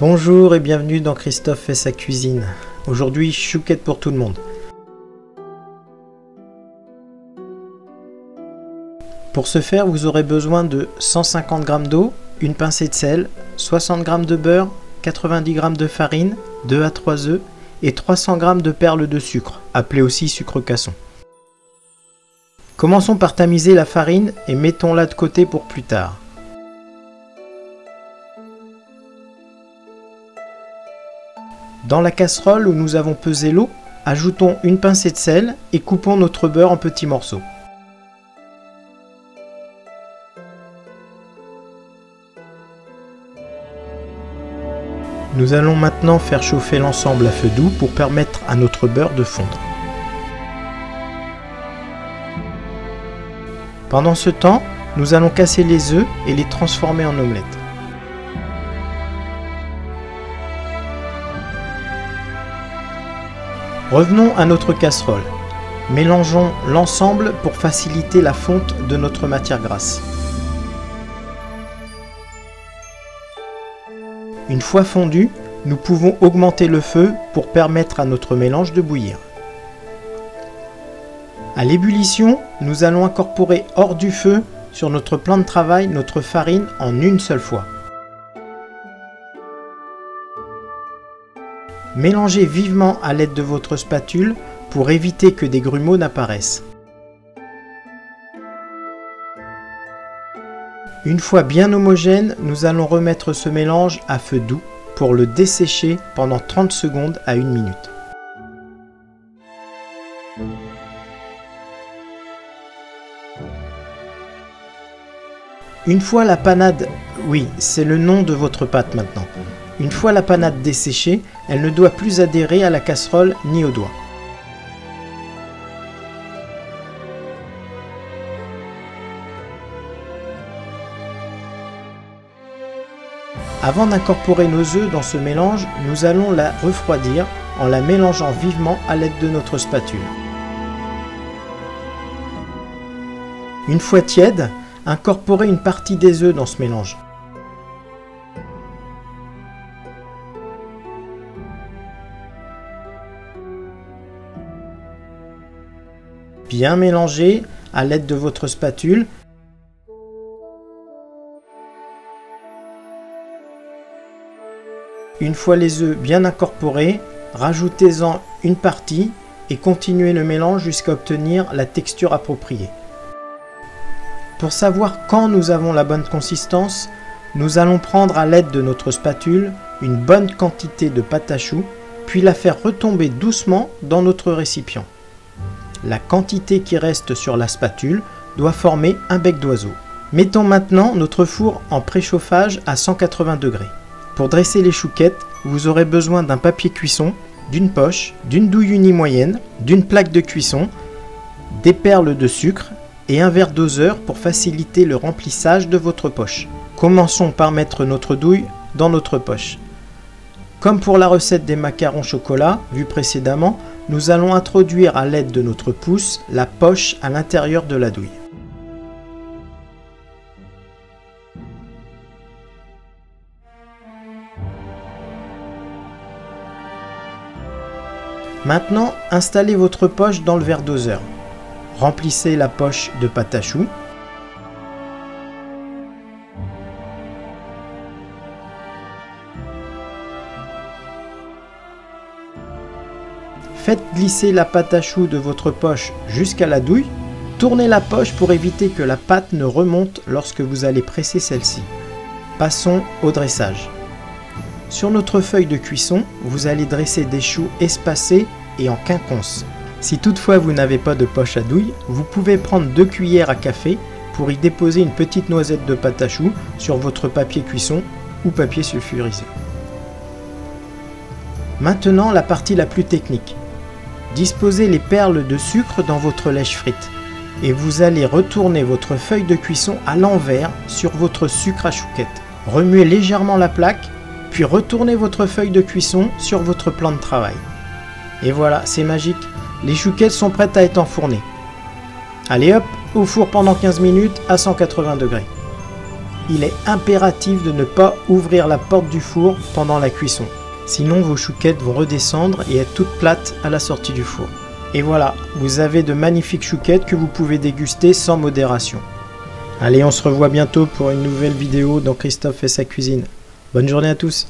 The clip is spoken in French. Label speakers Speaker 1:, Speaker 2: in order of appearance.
Speaker 1: Bonjour et bienvenue dans Christophe fait sa cuisine. Aujourd'hui, chouquette pour tout le monde. Pour ce faire, vous aurez besoin de 150 g d'eau, une pincée de sel, 60 g de beurre, 90 g de farine, 2 à 3 œufs et 300 g de perles de sucre, appelé aussi sucre casson. Commençons par tamiser la farine et mettons-la de côté pour plus tard. Dans la casserole où nous avons pesé l'eau, ajoutons une pincée de sel et coupons notre beurre en petits morceaux. Nous allons maintenant faire chauffer l'ensemble à feu doux pour permettre à notre beurre de fondre. Pendant ce temps, nous allons casser les œufs et les transformer en omelettes. Revenons à notre casserole. Mélangeons l'ensemble pour faciliter la fonte de notre matière grasse. Une fois fondu, nous pouvons augmenter le feu pour permettre à notre mélange de bouillir. À l'ébullition, nous allons incorporer hors du feu sur notre plan de travail notre farine en une seule fois. Mélangez vivement à l'aide de votre spatule pour éviter que des grumeaux n'apparaissent. Une fois bien homogène, nous allons remettre ce mélange à feu doux pour le dessécher pendant 30 secondes à 1 minute. Une fois la panade, oui, c'est le nom de votre pâte maintenant. Une fois la panade desséchée, elle ne doit plus adhérer à la casserole ni aux doigts. Avant d'incorporer nos œufs dans ce mélange, nous allons la refroidir en la mélangeant vivement à l'aide de notre spatule. Une fois tiède, incorporez une partie des œufs dans ce mélange. Bien mélanger à l'aide de votre spatule. Une fois les œufs bien incorporés, rajoutez-en une partie et continuez le mélange jusqu'à obtenir la texture appropriée. Pour savoir quand nous avons la bonne consistance, nous allons prendre à l'aide de notre spatule une bonne quantité de pâte à choux, puis la faire retomber doucement dans notre récipient. La quantité qui reste sur la spatule doit former un bec d'oiseau. Mettons maintenant notre four en préchauffage à 180 degrés. Pour dresser les chouquettes, vous aurez besoin d'un papier cuisson, d'une poche, d'une douille unie moyenne, d'une plaque de cuisson, des perles de sucre et un verre doseur pour faciliter le remplissage de votre poche. Commençons par mettre notre douille dans notre poche. Comme pour la recette des macarons chocolat, vue précédemment, nous allons introduire à l'aide de notre pouce la poche à l'intérieur de la douille. Maintenant, installez votre poche dans le verre doseur. Remplissez la poche de pâte à choux. Faites glisser la pâte à choux de votre poche jusqu'à la douille. Tournez la poche pour éviter que la pâte ne remonte lorsque vous allez presser celle-ci. Passons au dressage. Sur notre feuille de cuisson, vous allez dresser des choux espacés et en quinconce. Si toutefois vous n'avez pas de poche à douille, vous pouvez prendre 2 cuillères à café pour y déposer une petite noisette de pâte à choux sur votre papier cuisson ou papier sulfurisé. Maintenant, la partie la plus technique. Disposez les perles de sucre dans votre lèche frite et vous allez retourner votre feuille de cuisson à l'envers sur votre sucre à chouquette. Remuez légèrement la plaque, puis retournez votre feuille de cuisson sur votre plan de travail. Et voilà, c'est magique, les chouquettes sont prêtes à être enfournées. Allez hop, au four pendant 15 minutes à 180 degrés. il est impératif de ne pas ouvrir la porte du four pendant la cuisson. Sinon vos chouquettes vont redescendre et être toutes plates à la sortie du four. Et voilà, vous avez de magnifiques chouquettes que vous pouvez déguster sans modération. Allez, on se revoit bientôt pour une nouvelle vidéo dans Christophe fait sa cuisine. Bonne journée à tous!